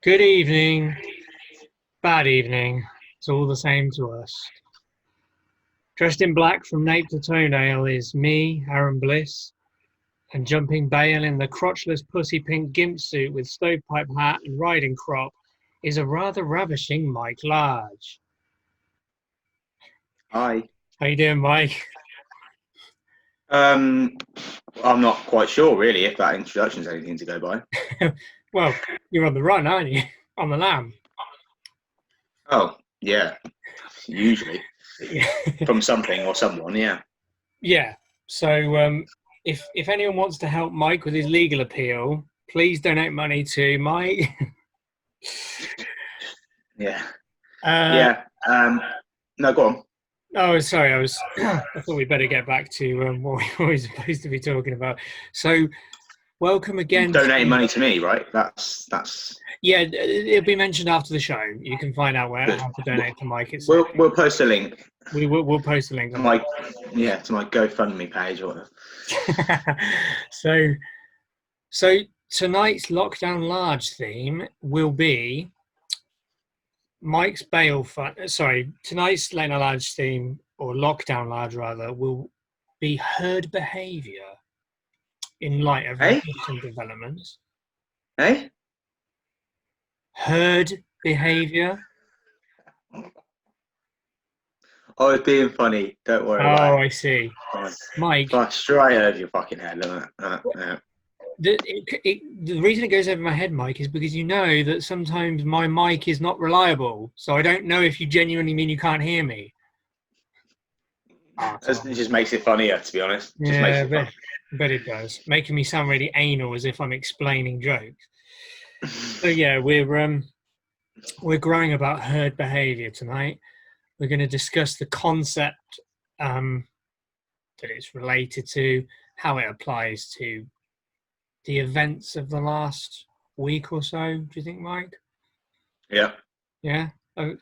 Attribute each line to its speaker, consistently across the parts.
Speaker 1: Good evening, bad evening. It's all the same to us. Dressed in black from nape to toenail is me, Aaron Bliss, and jumping bail in the crotchless pussy pink gimp suit with stovepipe hat and riding crop is a rather ravishing Mike Large.
Speaker 2: Hi.
Speaker 1: How you doing, Mike?
Speaker 2: Um, I'm not quite sure really if that introduction's anything to go by.
Speaker 1: Well, you're on the run, aren't you? On the lam.
Speaker 2: Oh, yeah, usually from something or someone, yeah.
Speaker 1: Yeah. So, if anyone wants to help Mike with his legal appeal, please donate money to Mike.
Speaker 2: Yeah.
Speaker 1: uh,
Speaker 2: Yeah. No, go on.
Speaker 1: Oh, sorry. I thought we'd better get back to what we were supposed to be talking about. So, welcome again
Speaker 2: Donating
Speaker 1: to.
Speaker 2: money to me, right? That's
Speaker 1: Yeah, it'll be mentioned after the show. You can find out where
Speaker 2: good.
Speaker 1: how to donate to Mike. It's
Speaker 2: We'll post a link
Speaker 1: we'll post a link
Speaker 2: to
Speaker 1: on the.
Speaker 2: my GoFundMe page or whatever.
Speaker 1: so so tonight's lockdown large theme will be Mike's bail fund. Sorry, tonight's lockdown large theme or lockdown large rather will be herd behaviour in light of
Speaker 2: Hey,
Speaker 1: recent developments.
Speaker 2: hey.
Speaker 1: Herd behavior.
Speaker 2: Oh, it's being funny. Don't worry about
Speaker 1: Oh,
Speaker 2: it.
Speaker 1: I see.
Speaker 2: Come on.
Speaker 1: Mike,
Speaker 2: Fly straight over your fucking head. Look at that.
Speaker 1: the reason it goes over my head, Mike, is because you know that sometimes my mic is not reliable. So I don't know if you genuinely mean you can't hear me. Oh,
Speaker 2: It just makes it funnier, to be honest. Just makes
Speaker 1: yeah,
Speaker 2: it fun.
Speaker 1: but it does. Making me sound really anal as if I'm explaining jokes. So yeah, we're growing about herd behavior tonight. We're going to discuss the concept um, that it's related to, how it applies to the events of the last week or so. Do you think, Mike?
Speaker 2: Yeah.
Speaker 1: Yeah,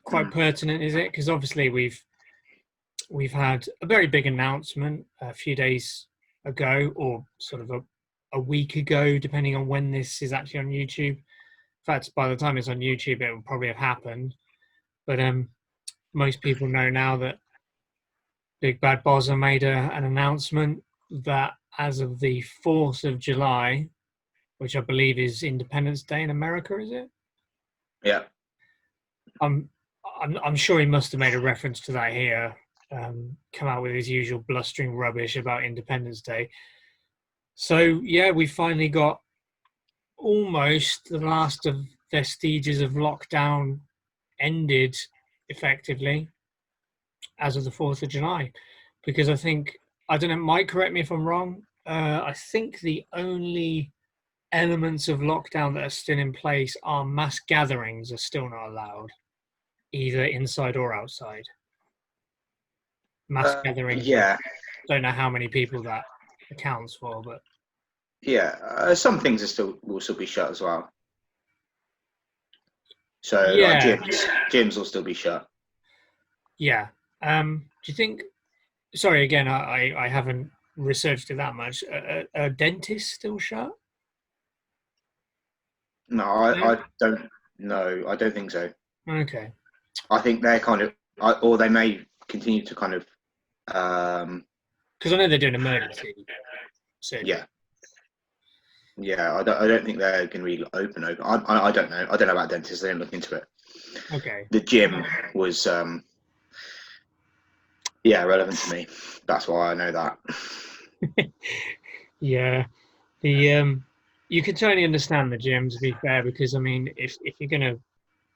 Speaker 1: quite
Speaker 2: Mm.
Speaker 1: pertinent, is it? Because obviously we've had a very big announcement a few days ago, or sort of a week ago, depending on when this is actually on YouTube. In fact, by the time it's on YouTube, it will probably have happened. But most people know now that Big Bad Bozza made an announcement that as of the 4th of July, which I believe is Independence Day in America, is it?
Speaker 2: Yeah.
Speaker 1: I'm I'm sure he must have made a reference to that here. Come out with his usual blustering rubbish about Independence Day. So yeah, we finally got almost the last of vestiges of lockdown ended effectively as of the 4th of July. Because I don't know, Mike, correct me if I'm wrong. I think the only elements of lockdown that are still in place are mass gatherings are still not allowed, either inside or outside. Mass gatherings, I
Speaker 2: Yeah.
Speaker 1: don't know how many people that accounts for, but
Speaker 2: Yeah, some things are still will still be shut as well. So like
Speaker 1: yeah,
Speaker 2: gyms will still be shut.
Speaker 1: yeah. Do you think? Sorry, again, I haven't researched it that much. A dentist still shut?
Speaker 2: No,
Speaker 1: No.
Speaker 2: I don't know. I don't think so.
Speaker 1: Okay.
Speaker 2: I think they're kind of, or they may continue to kind of, um,
Speaker 1: Because I know they're doing emergency surgery.
Speaker 2: yeah, yeah. I don't think they're going to be open. I don't know. I don't know about dentists. I didn't look into it.
Speaker 1: Okay.
Speaker 2: The gym was, yeah, relevant to me. That's why I know that.
Speaker 1: Yeah. The you can totally understand the gym, to be fair, because I mean, if you're gonna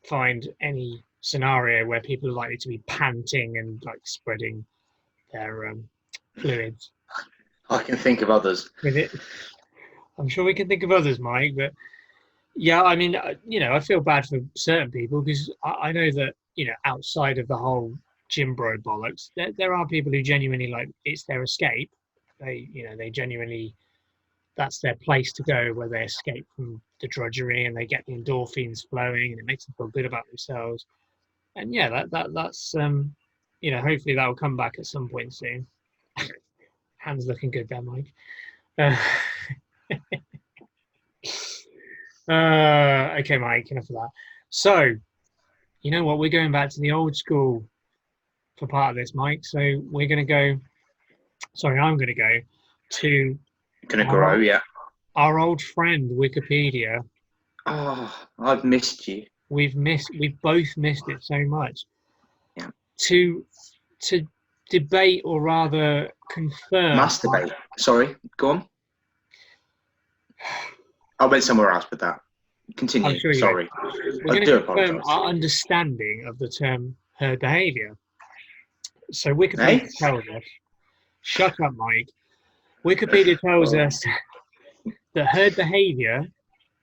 Speaker 1: find any scenario where people are likely to be panting and like spreading their fluids
Speaker 2: I can think of others.
Speaker 1: with it, I'm sure we can think of others, Mike. But yeah, I mean, I feel bad for certain people because I know that outside of the whole gym bro bollocks, there are people who genuinely like it's their escape. They genuinely that's their place to go where they escape from the drudgery and they get the endorphins flowing and it makes them feel good about themselves. And yeah, that's hopefully that will come back at some point soon. Hands looking good there, Mike. Uh, Okay, Mike, enough of that. So, you know what? We're going back to the old school for part of this, Mike. So we're going to go. Sorry, I'm going to go to
Speaker 2: Gonna
Speaker 1: our,
Speaker 2: grow, yeah.
Speaker 1: our old friend Wikipedia.
Speaker 2: Oh, I've missed you.
Speaker 1: We've both missed it so much.
Speaker 2: Yeah.
Speaker 1: To to debate, or rather confirm.
Speaker 2: Masturbate. Sorry, go on. I went somewhere else with that.
Speaker 1: I'm
Speaker 2: Continue.
Speaker 1: sure you
Speaker 2: Sorry.
Speaker 1: did. We're
Speaker 2: I
Speaker 1: going
Speaker 2: do
Speaker 1: to confirm
Speaker 2: apologise.
Speaker 1: our understanding of the term herd behaviour. So Wikipedia
Speaker 2: Hey?
Speaker 1: tells us. Shut up, Mike. Wikipedia tells
Speaker 2: Oh,
Speaker 1: us that herd behaviour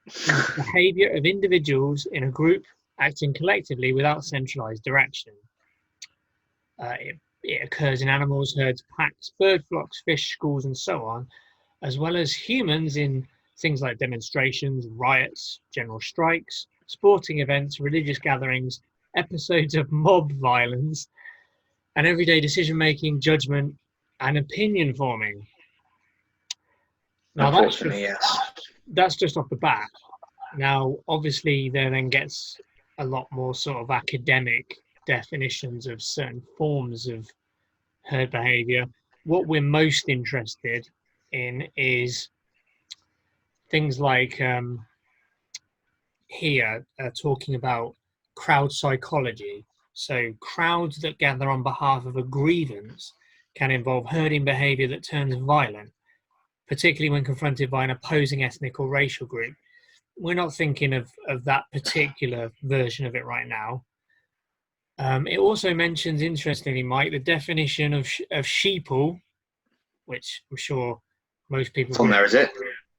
Speaker 1: is the behaviour of individuals in a group acting collectively without centralised direction. It occurs in animals, herds, packs, bird flocks, fish, schools, and so on, as well as humans in things like demonstrations, riots, general strikes, sporting events, religious gatherings, episodes of mob violence, and everyday decision making, judgment, and opinion forming. Now
Speaker 2: unfortunately, yes.
Speaker 1: that's just off the bat. Now, obviously, there then gets a lot more sort of academic definitions of certain forms of herd behavior. What we're most interested in is things like here talking about crowd psychology. So, crowds that gather on behalf of a grievance can involve herding behavior that turns violent, particularly when confronted by an opposing ethnic or racial group. We're not thinking of that particular version of it right now. It also mentions, interestingly, Mike, the definition of sheeple, which I'm sure most people
Speaker 2: It's on there, is it?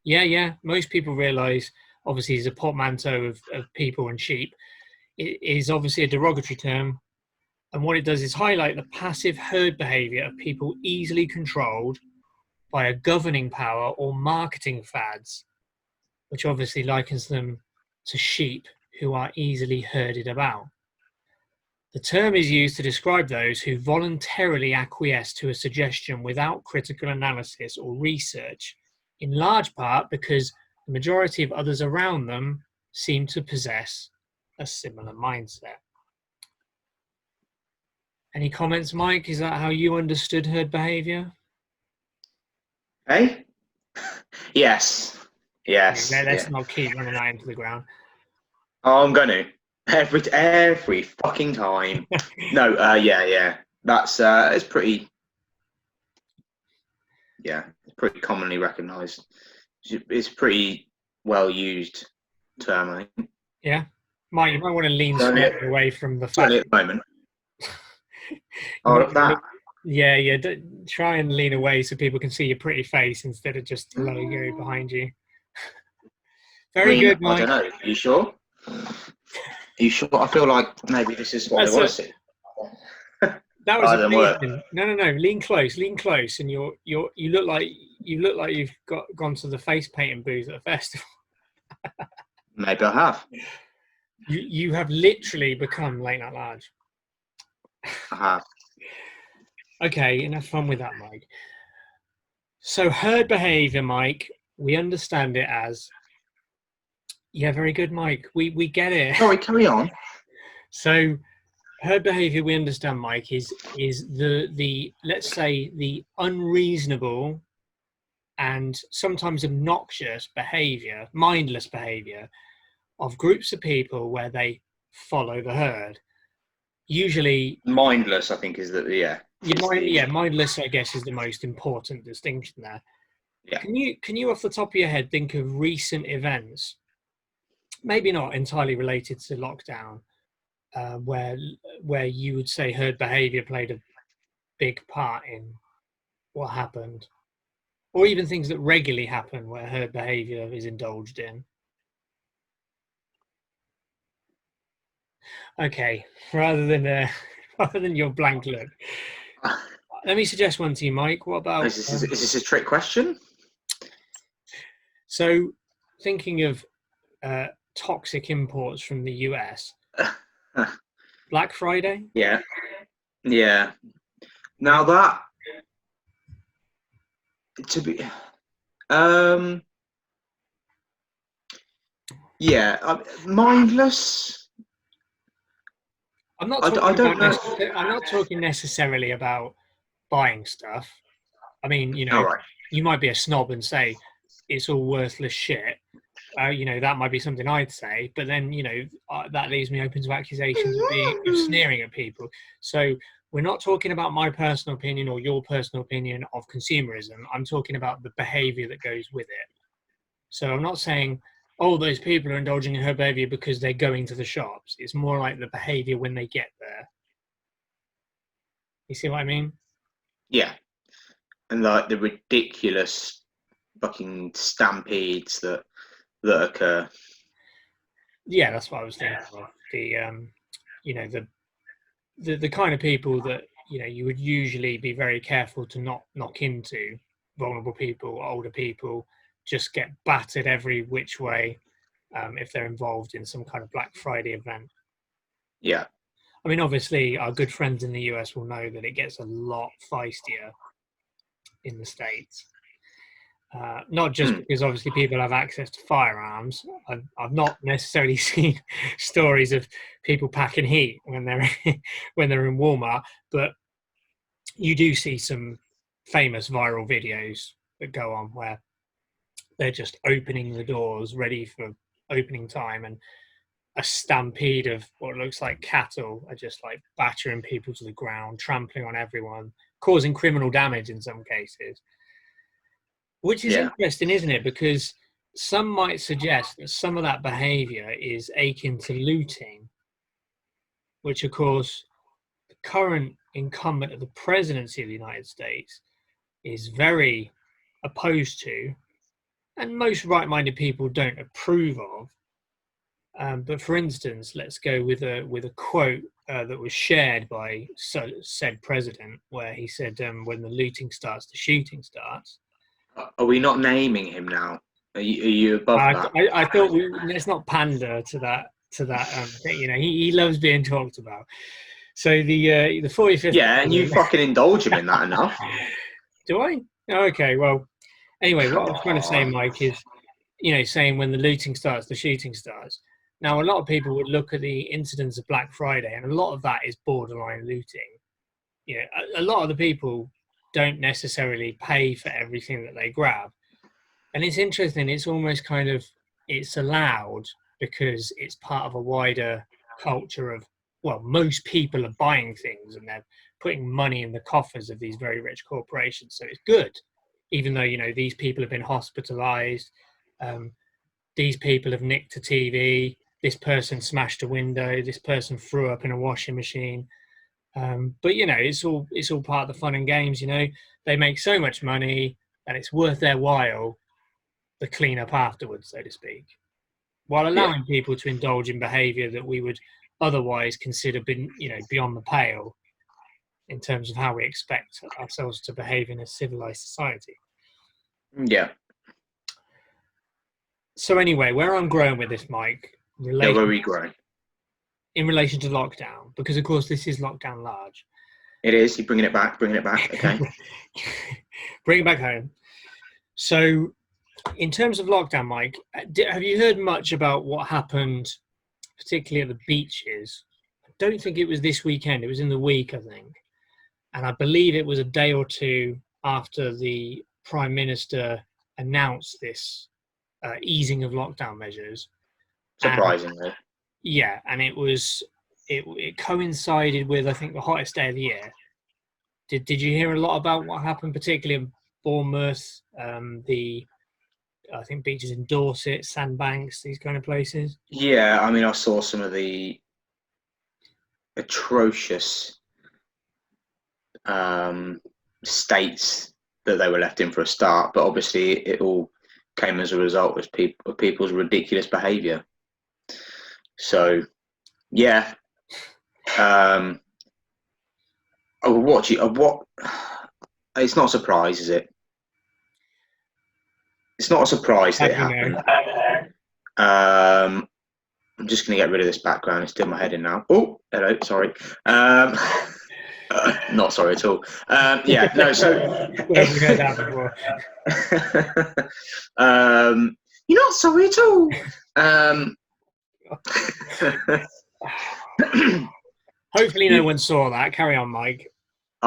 Speaker 1: yeah, most people realise, obviously, is a portmanteau of people and sheep. It is obviously a derogatory term, and what it does is highlight the passive herd behaviour of people easily controlled by a governing power or marketing fads, which obviously likens them to sheep who are easily herded about. The term is used to describe those who voluntarily acquiesce to a suggestion without critical analysis or research, in large part because the majority of others around them seem to possess a similar mindset. Any comments, Mike? Is that how you understood herd behaviour?
Speaker 2: Hey? Yes.
Speaker 1: Okay,
Speaker 2: Yes.
Speaker 1: let's
Speaker 2: Yeah.
Speaker 1: not keep running that into the ground.
Speaker 2: Oh, I'm gonna. Every fucking time. No, yeah. That's it's pretty it's pretty commonly recognised. It's pretty well used term, I think.
Speaker 1: Yeah, Mike, you might want to lean
Speaker 2: Certainly,
Speaker 1: slightly away from the fact.
Speaker 2: certainly at the moment.
Speaker 1: You
Speaker 2: Oh,
Speaker 1: might
Speaker 2: look at that.
Speaker 1: yeah. Try and lean away so people can see your pretty face instead of just the logo behind you.
Speaker 2: I
Speaker 1: Very
Speaker 2: mean,
Speaker 1: good,
Speaker 2: I
Speaker 1: Mike.
Speaker 2: don't know. Are you sure? Are you sure? I feel like maybe this is what they want to see.
Speaker 1: That was
Speaker 2: Doesn't work.
Speaker 1: amazing. No. Lean close, and you look like you've gone to the face painting booth at a festival.
Speaker 2: Maybe I have.
Speaker 1: You have literally become late night large.
Speaker 2: I have.
Speaker 1: Okay, enough fun with that, Mike. So herd behavior, Mike, we understand it as, yeah, very good, Mike. We get it.
Speaker 2: Sorry, carry on.
Speaker 1: So herd behavior, we understand, Mike, is the let's say the unreasonable and sometimes obnoxious behavior, mindless behavior of groups of people where they follow the herd. Usually,
Speaker 2: Mindless, I think, is that
Speaker 1: mindless, I guess, is the most important distinction there.
Speaker 2: Yeah.
Speaker 1: Can you off the top of your head think of recent events, maybe not entirely related to lockdown, where you would say herd behaviour played a big part in what happened, or even things that regularly happen where herd behaviour is indulged in? Okay, rather than your blank look, let me suggest one to you, Mike. What about
Speaker 2: Is this a trick question?
Speaker 1: so thinking of toxic imports from the US? Black Friday?
Speaker 2: Yeah. Now that to be, Yeah, mindless.
Speaker 1: I'm not
Speaker 2: I
Speaker 1: talking
Speaker 2: don't
Speaker 1: about
Speaker 2: know.
Speaker 1: I'm not talking necessarily about buying stuff. I mean,
Speaker 2: All right.
Speaker 1: you might be a snob and say it's all worthless shit. That might be something I'd say, but then, that leaves me open to accusations of sneering at people. So we're not talking about my personal opinion or your personal opinion of consumerism. I'm talking about the behavior that goes with it. So I'm not saying, oh, those people are indulging in her behavior because they're going to the shops. It's more like the behavior when they get there. You see what I mean?
Speaker 2: Yeah, and like the ridiculous fucking stampedes that occur.
Speaker 1: Yeah, that's what I was thinking of. You know, the kind of people that you would usually be very careful to not knock into, vulnerable people, older people, just get battered every which way if they're involved in some kind of Black Friday event.
Speaker 2: Yeah.
Speaker 1: I mean, obviously, our good friends in the US will know that it gets a lot feistier in the States. Not just because obviously people have access to firearms. I've not necessarily seen stories of people packing heat when they're when they're in Walmart, but you do see some famous viral videos that go on where they're just opening the doors ready for opening time, and a stampede of what looks like cattle are just like battering people to the ground, trampling on everyone, causing criminal damage in some cases. Which is
Speaker 2: Yeah.
Speaker 1: interesting, isn't it? Because some might suggest that some of that behavior is akin to looting, which, of course, the current incumbent of the presidency of the United States is very opposed to, and most right-minded people don't approve of. But for instance, let's go with a quote that was shared by said president, where he said, "When the looting starts, the shooting starts."
Speaker 2: Are we not naming him now? Are you above
Speaker 1: I,
Speaker 2: that?
Speaker 1: I thought let's not pander to that thing. He loves being talked about. So the 45th.
Speaker 2: Yeah, and you fucking indulge him in that enough.
Speaker 1: Do I? Oh, okay. Well, anyway, what I
Speaker 2: Come
Speaker 1: was trying to say,
Speaker 2: on.
Speaker 1: Mike, is saying when the looting starts, the shooting starts. Now, a lot of people would look at the incidents of Black Friday, and a lot of that is borderline looting. A lot of the people don't necessarily pay for everything that they grab. And it's interesting, it's almost kind of, it's allowed because it's part of a wider culture of, well, most people are buying things and they're putting money in the coffers of these very rich corporations. So it's good, even though, these people have been hospitalized. These people have nicked a TV. This person smashed a window. This person threw up in a washing machine. But it's all part of the fun and games. They make so much money that it's worth their while the clean up afterwards, so to speak, while
Speaker 2: Yeah.
Speaker 1: allowing people to indulge in behaviour that we would otherwise consider beyond the pale in terms of how we expect ourselves to behave in a civilized society.
Speaker 2: Yeah.
Speaker 1: So anyway, where I'm growing with this, Mike,
Speaker 2: Yeah, where we grow.
Speaker 1: in relation to lockdown, because of course this is lockdown large.
Speaker 2: It is. You're bringing it back. Okay.
Speaker 1: Bring it back home. So, in terms of lockdown, Mike, have you heard much about what happened, particularly at the beaches? I don't think it was this weekend. It was in the week, I think. And I believe it was a day or two after the Prime Minister announced this easing of lockdown measures.
Speaker 2: Surprisingly.
Speaker 1: And it coincided with, I think, the hottest day of the year. Did you hear a lot about what happened, particularly in Bournemouth, I think beaches in Dorset, Sandbanks, these kind of places?
Speaker 2: Yeah, I mean, I saw some of the atrocious states that they were left in for a start, but obviously it all came as a result of people's ridiculous behaviour. So, yeah, what? It's not a surprise, is it? It's not a surprise that it happened. I'm just going to get rid of this background. It's doing my head in now. Oh, hello. Sorry. Not sorry at all. Yeah, no. So
Speaker 1: Where have we heard that before?
Speaker 2: you're not sorry at all. Um,
Speaker 1: Hopefully no one saw that. Carry on, Mike.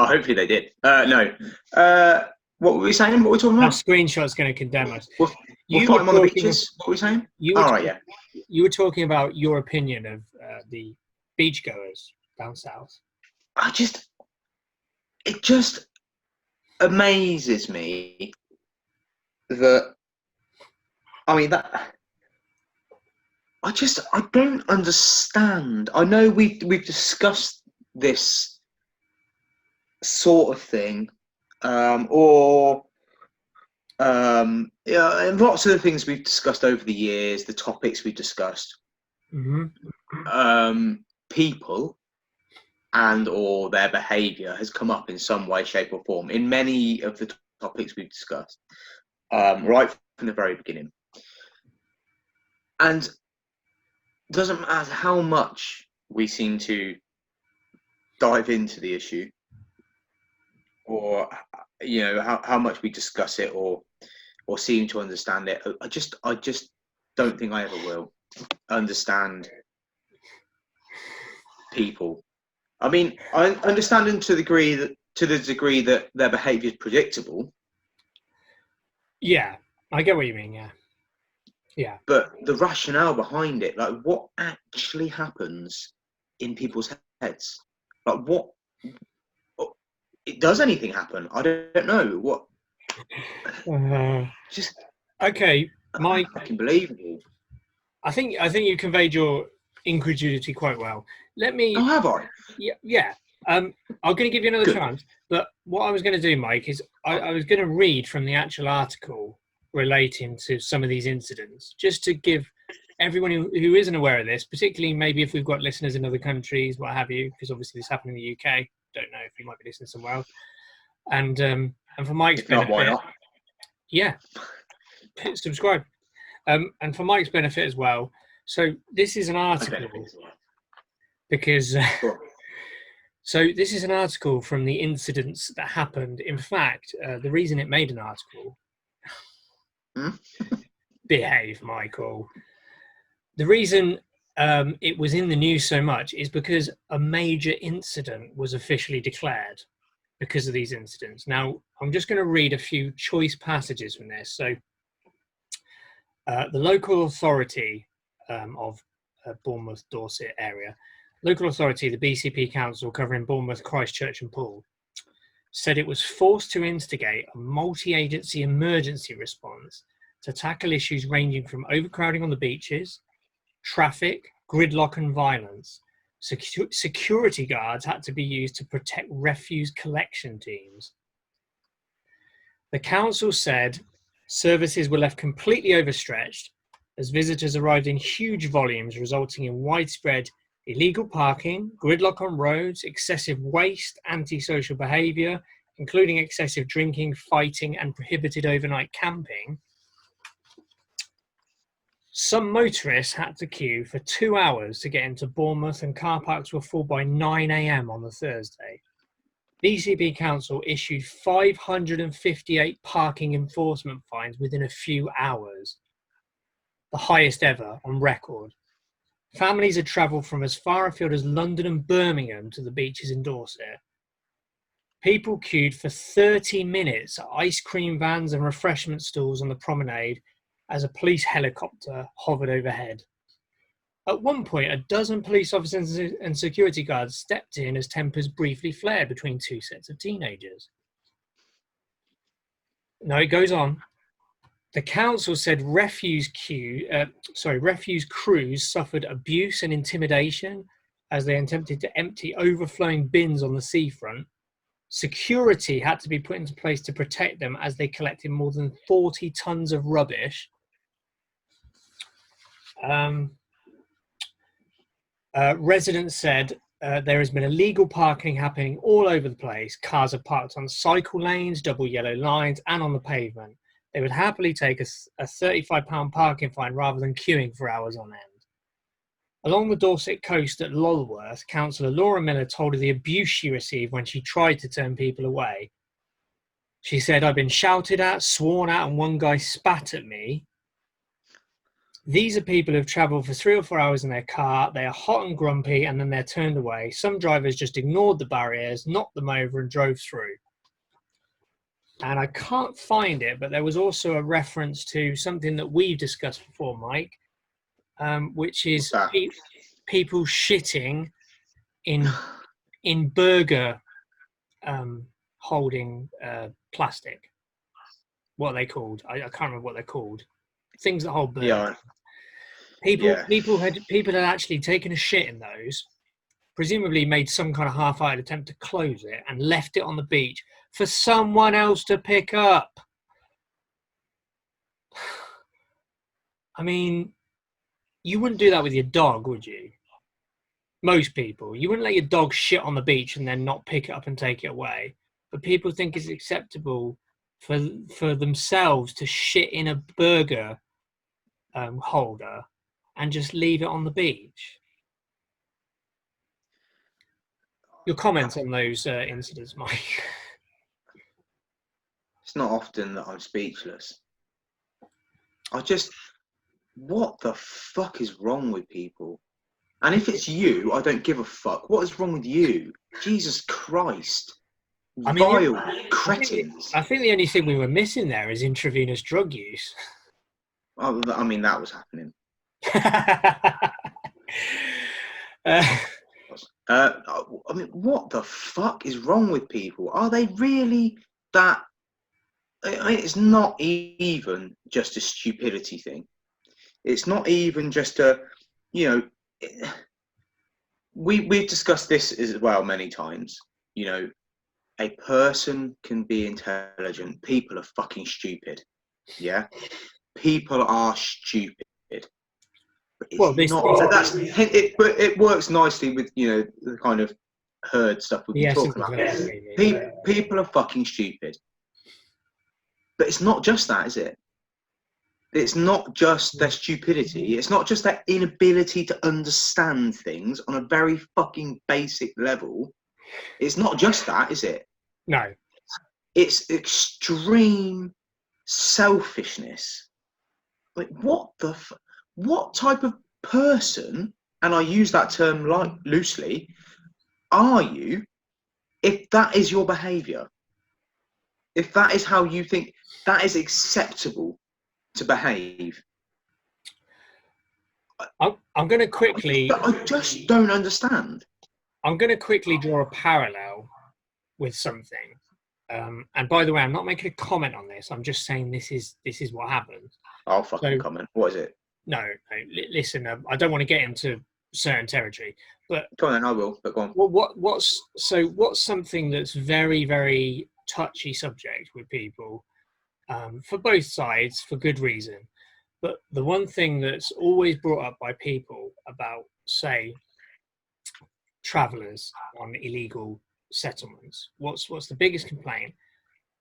Speaker 2: hopefully they did. No. What were we saying? What were we talking
Speaker 1: That
Speaker 2: about?
Speaker 1: screenshot's going to condemn us.
Speaker 2: We'll fight them on the beaches. What were we saying? Yeah.
Speaker 1: You were talking about your opinion of the beachgoers down south.
Speaker 2: It just amazes me that, I don't understand. I know we've discussed this sort of thing, and lots of the things we've discussed over the years, the topics we've discussed, people and or their behaviour has come up in some way, shape, or form in many of the topics we've discussed, right from the very beginning. And it doesn't matter how much we seem to dive into the issue, or how much we discuss it, or seem to understand it. I just don't think I ever will understand people. I mean, I understand them to the degree that their behaviour is predictable.
Speaker 1: Yeah, I get what you mean. Yeah.
Speaker 2: But the rationale behind it, like what actually happens in people's heads, like what does anything happen? I don't know what. Just
Speaker 1: okay, Mike.
Speaker 2: Fucking believable.
Speaker 1: I think you conveyed your incredulity quite well. Let me.
Speaker 2: Oh, have I?
Speaker 1: Yeah. I'm going to give you another chance. But what I was going to do, Mike, is I was going to read from the actual article relating to some of these incidents, just to give everyone who isn't aware of this, particularly maybe if we've got listeners in other countries, what have you, because obviously this happened in the UK. Don't know if you might be listening somewhere else. And for Mike's benefit,
Speaker 2: why not?
Speaker 1: Yeah, subscribe. And for Mike's benefit as well. So this is an article because. So this is an article from the incidents that happened. In fact, the reason it made an article. Behave, Michael. The reason it was in the news so much is because a major incident was officially declared because of these incidents. Now, I'm just going to read a few choice passages from this. So, the local authority of Bournemouth, Dorset area, local authority, the BCP Council covering Bournemouth, Christchurch and Poole, said it was forced to instigate a multi-agency emergency response to tackle issues ranging from overcrowding on the beaches, traffic, gridlock and violence. Security guards had to be used to protect refuse collection teams. The council said services were left completely overstretched as visitors arrived in huge volumes, resulting in widespread illegal parking, gridlock on roads, excessive waste, antisocial behaviour, including excessive drinking, fighting and prohibited overnight camping. Some motorists had to queue for 2 hours to get into Bournemouth and car parks were full by 9 a.m. on the Thursday. BCP Council issued 558 parking enforcement fines within a few hours, the highest ever on record. Families had travelled from as far afield as London and Birmingham to the beaches in Dorset. People queued for 30 minutes at ice cream vans and refreshment stalls on the promenade as a police helicopter hovered overhead. At one point, a dozen police officers and security guards stepped in as tempers briefly flared between two sets of teenagers. Now it goes on. The council said refuse crews suffered abuse and intimidation as they attempted to empty overflowing bins on the seafront. Security had to be put into place to protect them as they collected more than 40 tons of rubbish. Residents said there has been illegal parking happening all over the place. Cars are parked on cycle lanes, double yellow lines, and on the pavement. They would happily take a £35 parking fine rather than queuing for hours on end. Along the Dorset coast at Lulworth, Councillor Laura Miller told of the abuse she received when she tried to turn people away. She said, "I've been shouted at, sworn at, and one guy spat at me." These are people who've travelled for 3 or 4 hours in their car. They are hot and grumpy, and then they're turned away. Some drivers just ignored the barriers, knocked them over, and drove through. And I can't find it, but there was also a reference to something that we've discussed before, Mike, which
Speaker 2: What's
Speaker 1: is
Speaker 2: that?
Speaker 1: people shitting in burger holding plastic. What are they called? I can't remember what they're called. Things that hold burgers.
Speaker 2: Yeah.
Speaker 1: People had actually taken a shit in those, presumably made some kind of half-hearted attempt to close it and left it on the beach for someone else to pick up. I mean, you wouldn't do that with your dog, would you? Most people. You wouldn't let your dog shit on the beach and then not pick it up and take it away. But people think it's acceptable for themselves to shit in a burger holder and just leave it on the beach. Your comments on those incidents, Mike?
Speaker 2: It's not often that I'm speechless. What the fuck is wrong with people? And if it's you, I don't give a fuck. What is wrong with you? Jesus Christ.
Speaker 1: I mean,
Speaker 2: Vile cretins.
Speaker 1: I think the only thing we were missing there is intravenous drug use.
Speaker 2: Oh, I mean, that was happening. I mean, what the fuck is wrong with people? Are they really that? I mean, it's not even just a stupidity thing. It's not even just a, you know, we've discussed this as well many times. You know, a person can be intelligent. People are fucking stupid. Yeah, people are stupid. But it's but it works nicely with, you know, the kind of herd stuff we've been talking about. People are fucking stupid. But it's not just that, is it? It's not just their stupidity. It's not just their inability to understand things on a very fucking basic level. It's not just that, is it?
Speaker 1: No.
Speaker 2: It's extreme selfishness. Like, what type of person, and I use that term like loosely, are you if that is your behaviour? If that is how you think that is acceptable to behave?
Speaker 1: I'm going to quickly...
Speaker 2: I just don't understand.
Speaker 1: I'm going to quickly draw a parallel with something. And by the way, I'm not making a comment on this. I'm just saying this is what happens.
Speaker 2: I'll fucking comment. What is it?
Speaker 1: No, listen, I don't want to get into certain territory, but
Speaker 2: go on then, I will. But go on.
Speaker 1: Well, what's something that's very, very touchy subject with people, for both sides, for good reason. But the one thing that's always brought up by people about, say, travellers on illegal settlements, what's the biggest complaint?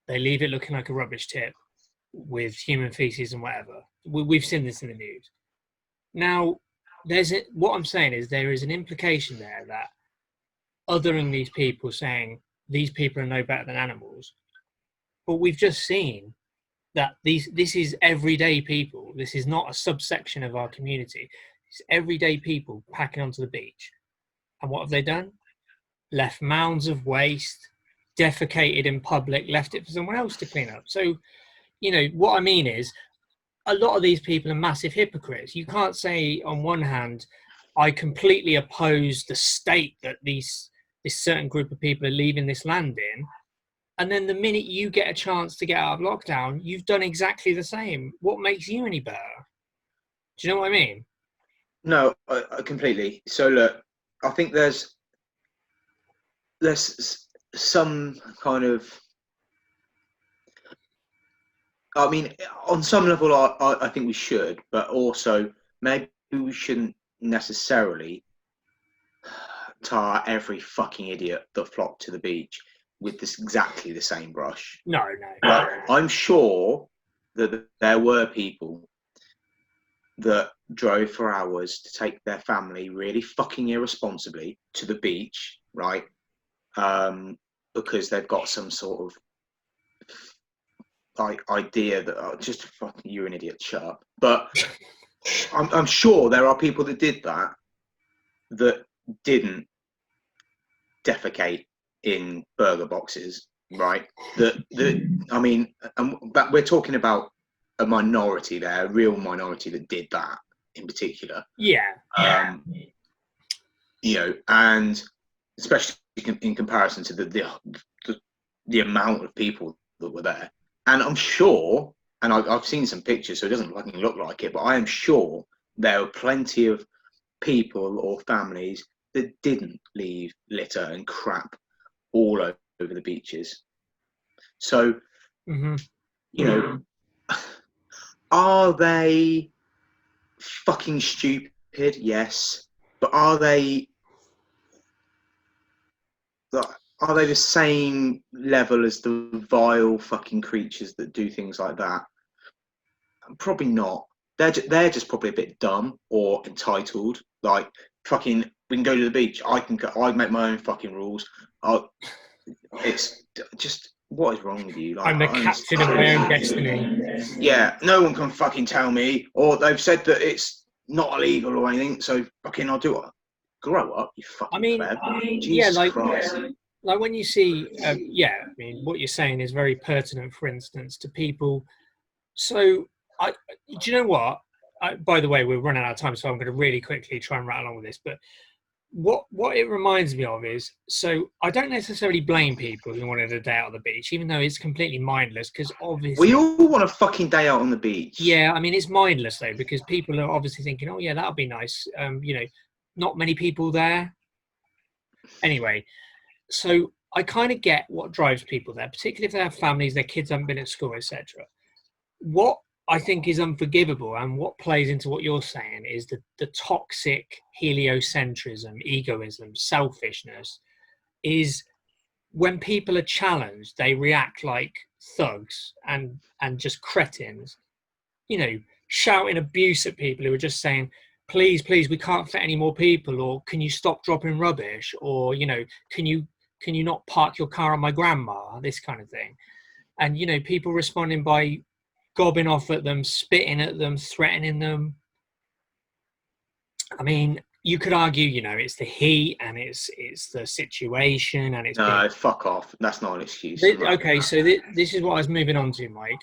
Speaker 1: They leave it looking like a rubbish tip with human feces and whatever. We've seen this in the news. Now, what I'm saying is there is an implication there that othering these people, saying these people are no better than animals, but we've just seen that this is everyday people. This is not a subsection of our community. It's everyday people packing onto the beach. And what have they done? Left mounds of waste, defecated in public, left it for someone else to clean up. So, you know, what I mean is, a lot of these people are massive hypocrites. You can't say on one hand, I completely oppose the state that this certain group of people are leaving this land in, and then the minute you get a chance to get out of lockdown, you've done exactly the same. What makes you any better? Do you know what I mean?
Speaker 2: No, I completely. So look, I think there's some kind of, I mean, on some level, I think we should, but also maybe we shouldn't necessarily tar every fucking idiot that flocked to the beach with exactly the same brush.
Speaker 1: No.
Speaker 2: I'm sure that there were people that drove for hours to take their family really fucking irresponsibly to the beach, right? Because they've got some sort of idea that, just fucking, you're an idiot, shut up. But I'm sure there are people that did that didn't defecate in burger boxes, right? I mean, but we're talking about a minority there, a real minority that did that in particular.
Speaker 1: Yeah.
Speaker 2: You know, and especially in comparison to the amount of people that were there. And I'm sure, and I've seen some pictures, so it doesn't fucking look like it, but I am sure there were plenty of people or families that didn't leave litter and crap all over the beaches. So, you know, are they fucking stupid? Yes. But are they the same level as the vile fucking creatures that do things like that? Probably not. They're just probably a bit dumb or entitled. Like, fucking, we can go to the beach. I make my own fucking rules. It's just, what is wrong with you? Like,
Speaker 1: I'm the captain of my own destiny.
Speaker 2: Yeah, no one can fucking tell me. Or they've said that it's not illegal or anything, so fucking I'll do it. Grow up, you fucking pleb. Jesus Christ.
Speaker 1: Like when you see, I mean, what you're saying is very pertinent, for instance, to people. So, do you know what? By the way, we're running out of time, so I'm going to really quickly try and rattle on with this. But what it reminds me of is, so I don't necessarily blame people who wanted a day out on the beach, even though it's completely mindless, because obviously...
Speaker 2: We all want a fucking day out on the beach.
Speaker 1: Yeah, I mean, it's mindless, though, because people are obviously thinking, oh, yeah, that'll be nice. You know, not many people there. Anyway, so I kind of get what drives people there, particularly if they have families, their kids haven't been at school, etc. What I think is unforgivable, and what plays into what you're saying, is the toxic heliocentrism, egoism, selfishness, is when people are challenged, they react like thugs and just cretins, you know, shouting abuse at people who are just saying, please, we can't fit any more people, or can you stop dropping rubbish, or, you know, can you not park your car on my grandma, this kind of thing. And, you know, people responding by gobbing off at them, spitting at them, threatening them. I mean, you could argue, you know, it's the heat and it's the situation and it's...
Speaker 2: No, fuck off. That's not an excuse.
Speaker 1: Okay, so this is what I was moving on to, Mike.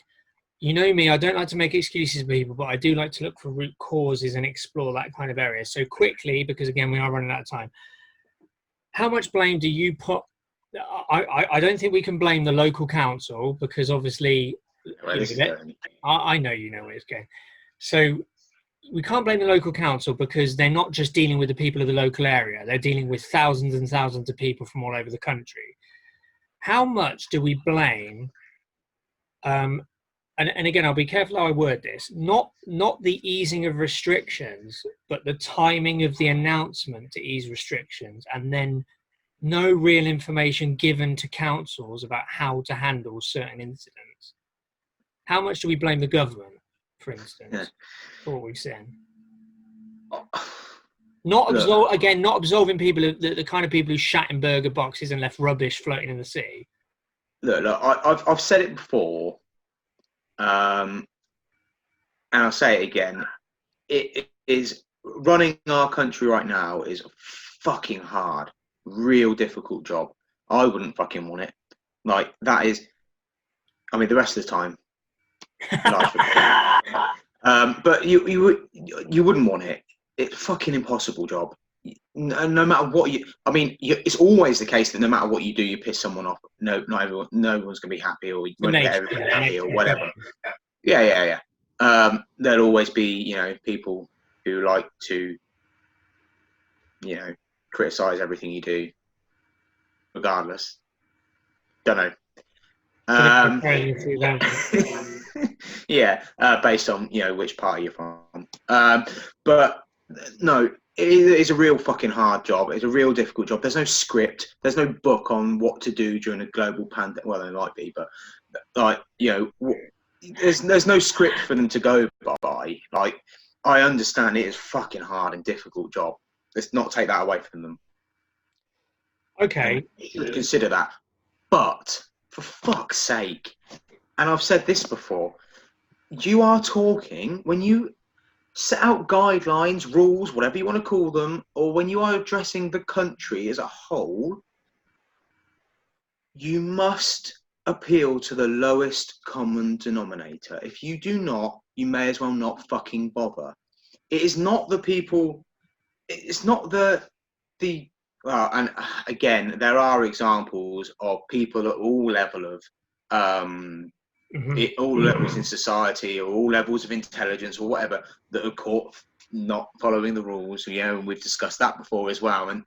Speaker 1: You know me, I don't like to make excuses for people, but I do like to look for root causes and explore that kind of area. So quickly, because again, we are running out of time. How much blame do you put... I don't think we can blame the local council, because obviously... I know you know where it's going. So we can't blame the local council, because they're not just dealing with the people of the local area. They're dealing with thousands and thousands of people from all over the country. How much do we blame... and again, I'll be careful how I word this, not the easing of restrictions, but the timing of the announcement to ease restrictions, and then no real information given to councils about how to handle certain incidents. How much do we blame the government, for instance, for what we've seen? Not absolving people, the kind of people who shat in burger boxes and left rubbish floating in the sea.
Speaker 2: Look, I've said it before, and I'll say it again. It is, running our country right now is a fucking hard, real difficult job. I wouldn't fucking want it. Like, that is, I mean, the rest of the time, but you wouldn't want it. It's a fucking impossible job. No matter what it's always the case that no matter what you do, you piss someone off. No one's gonna be happy, or you won't get everybody happy, or whatever. Yeah. There'll always be, you know, people who like to, you know, criticize everything you do, regardless. Don't know. Yeah, based on, you know, which party you're from. But no, it is a real fucking hard job. It's a real difficult job. There's no script. There's no book on what to do during a global pandemic. Well, there might be, but like, you know, there's no script for them to go by. Like, I understand it is fucking hard and difficult job. Let's not take that away from them.
Speaker 1: Okay.
Speaker 2: Consider that. But for fuck's sake, and I've said this before, you are talking, when you set out guidelines, rules, whatever you want to call them, or when you are addressing the country as a whole, you must appeal to the lowest common denominator. If you do not, you may as well not fucking bother. It is not the people, it's not the well, and again, there are examples of people at all level of all levels in society, or all levels of intelligence, or whatever, that are caught not following the rules. And we've discussed that before as well. And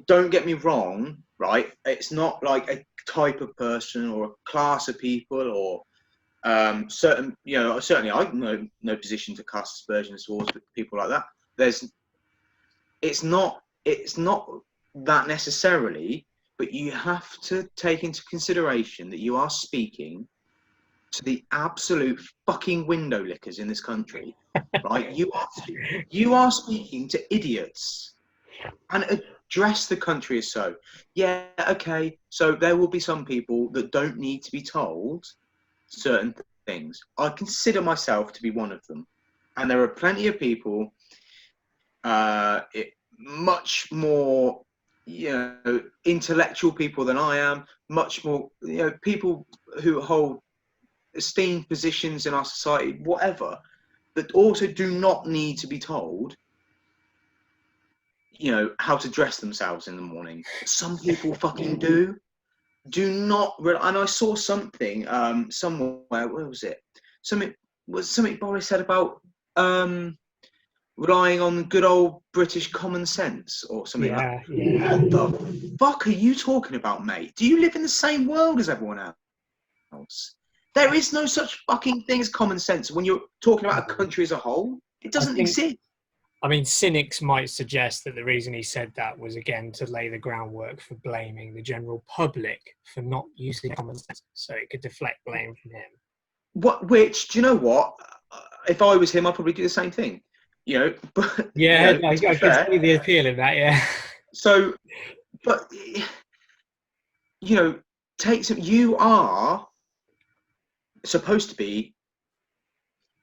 Speaker 2: don't get me wrong, right? It's not like a type of person or a class of people, or certain, certainly I'm no position to cast aspersions towards people like that. It's not that necessarily, but you have to take into consideration that you are speaking to the absolute fucking window lickers in this country, right? You are speaking to idiots, and address the country as so. Yeah, okay. So there will be some people that don't need to be told certain things. I consider myself to be one of them, and there are plenty of people, much more, intellectual people than I am, much more, people who hold esteemed positions in our society, whatever, that also do not need to be told, how to dress themselves in the morning. Some people fucking do not. And I saw something somewhere. Where was it? Something Boris said about relying on good old British common sense or something.
Speaker 1: Yeah.
Speaker 2: What the fuck are you talking about, mate? Do you live in the same world as everyone else? There is no such fucking thing as common sense when you're talking about a country as a whole. It doesn't exist.
Speaker 1: I mean, cynics might suggest that the reason he said that was, again, to lay the groundwork for blaming the general public for not using common sense, so it could deflect blame from him.
Speaker 2: Which, do you know what? If I was him, I'd probably do the same thing. But
Speaker 1: yeah, I can see the appeal in that. Yeah.
Speaker 2: So, but you are supposed to be.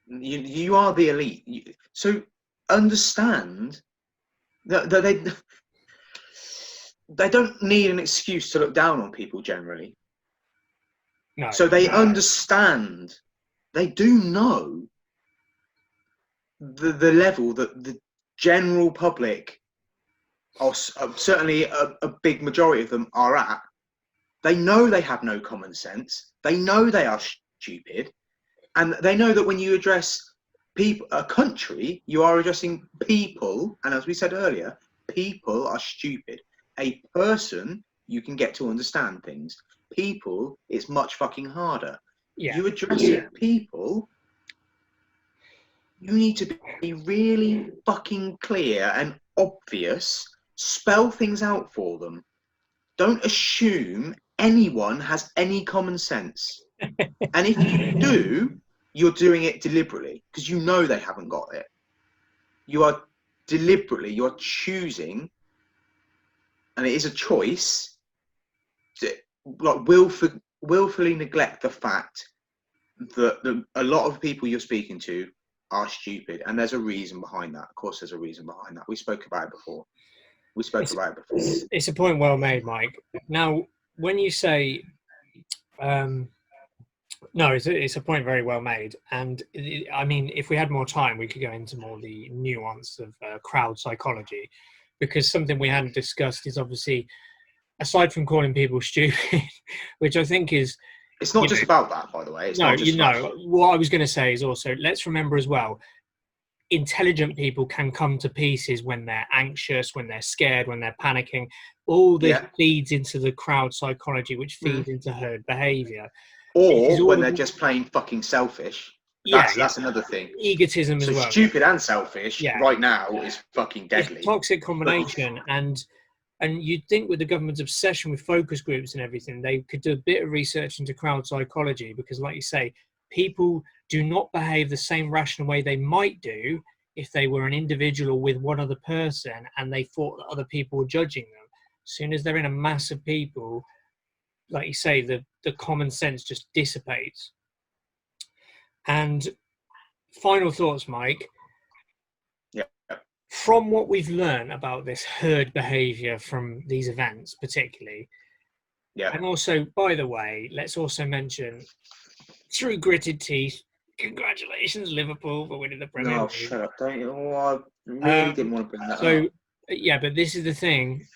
Speaker 2: You are the elite. So understand that they don't need an excuse to look down on people generally.
Speaker 1: No.
Speaker 2: So they understand. They do know the level that the general public, or certainly a big majority of them, are at. They know they have no common sense. They know they are stupid. And they know that when you address people, a country, you are addressing people. And as we said earlier, people are stupid. A person, you can get to understand things. People, it's much fucking harder.
Speaker 1: Yeah.
Speaker 2: You address people, you need to be really fucking clear and obvious. Spell things out for them. Don't assume anyone has any common sense. And if you do, you're doing it deliberately, because you know they haven't got it. You are you're choosing, and it is a choice, to willfully neglect the fact that a lot of people you're speaking to are stupid, and there's a reason behind that. Of course, there's a reason behind that. We spoke about it before. It's
Speaker 1: a point well made, Mike. Now, when you say, no, it's a point very well made. And I mean, if we had more time, we could go into more the nuance of crowd psychology, because something we hadn't discussed is obviously, aside from calling people stupid, which I think is...
Speaker 2: It's not just about that, by the way.
Speaker 1: What I was going to say is also, let's remember as well, intelligent people can come to pieces when they're anxious, when they're scared, when they're panicking. All this feeds into the crowd psychology, which feeds into herd behaviour.
Speaker 2: Or when they're just plain fucking selfish. That's another thing.
Speaker 1: Egotism as well.
Speaker 2: Stupid and selfish right now is fucking deadly.
Speaker 1: It's a toxic combination. And you'd think with the government's obsession with focus groups and everything, they could do a bit of research into crowd psychology, because, like you say, people do not behave the same rational way they might do if they were an individual with one other person and they thought that other people were judging them. As soon as they're in a mass of people, like you say, the common sense just dissipates. And final thoughts, Mike.
Speaker 2: Yeah.
Speaker 1: From what we've learned about this herd behaviour from these events, particularly,
Speaker 2: Yeah.
Speaker 1: and also, by the way, let's also mention, through gritted teeth, congratulations, Liverpool, for winning the Premier
Speaker 2: No,
Speaker 1: League.
Speaker 2: shut up. Don't you? Oh, I really didn't want to bring that up.
Speaker 1: Yeah, but this is the thing.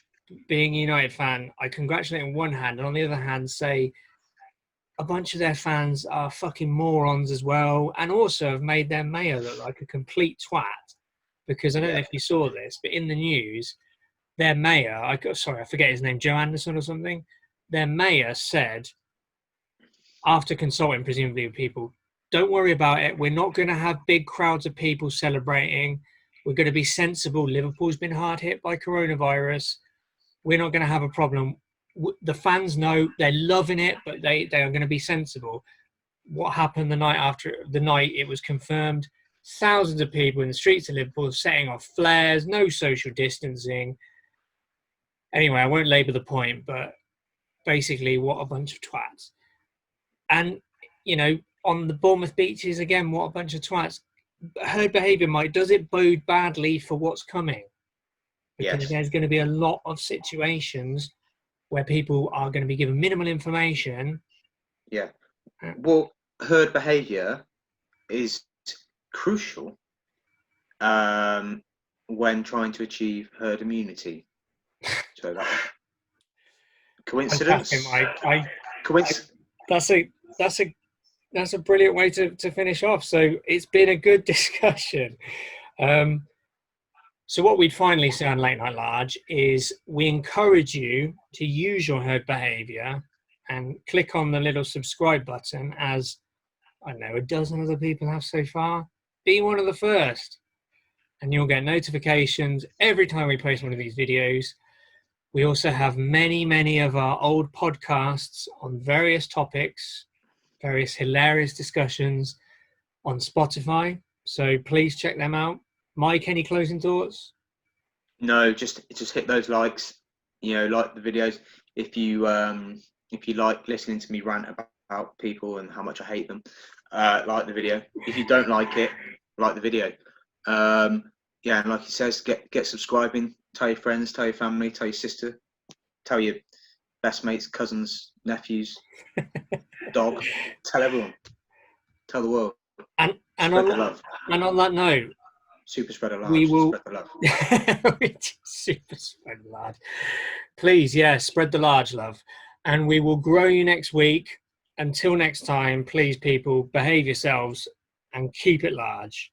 Speaker 1: Being a United fan, I congratulate on one hand, and on the other hand, say a bunch of their fans are fucking morons as well, and also have made their mayor look like a complete twat. Because I don't know if you saw this, but in the news, their mayor, I forget his name, Joe Anderson or something. Their mayor said, after consulting presumably with people, don't worry about it. We're not going to have big crowds of people celebrating. We're going to be sensible. Liverpool's been hard hit by coronavirus. We're not going to have a problem. The fans know they're loving it, but they are going to be sensible. What happened the night after the night it was confirmed? Thousands of people in the streets of Liverpool setting off flares, no social distancing. Anyway, I won't labour the point, but basically, what a bunch of twats. And, on the Bournemouth beaches, again, what a bunch of twats. Herd behaviour, Mike, does it bode badly for what's coming? Because there's going to be a lot of situations where people are going to be given minimal information.
Speaker 2: Yeah. Well, herd behaviour is crucial when trying to achieve herd immunity. So that coincidence?
Speaker 1: That's a brilliant way to finish off. So it's been a good discussion. So what we'd finally say on Late Night Large is we encourage you to use your herd behaviour and click on the little subscribe button, as I don't know, a dozen other people have so far. Be one of the first, and you'll get notifications every time we post one of these videos. We also have many, many of our old podcasts on various topics, various hilarious discussions on Spotify. So please check them out. Mike, any closing thoughts?
Speaker 2: No, just hit those likes. Like the videos. If you like listening to me rant about people and how much I hate them, like the video. If you don't like it, like the video. And like he says, get subscribing. Tell your friends, tell your family, tell your sister, tell your best mates, cousins, nephews, dog. Tell everyone. Tell the world.
Speaker 1: And on that note,
Speaker 2: super spreader large.
Speaker 1: We will
Speaker 2: spread the love.
Speaker 1: Super spread the large. Please, spread the large love. And we will grow you next week. Until next time, please, people, behave yourselves and keep it large.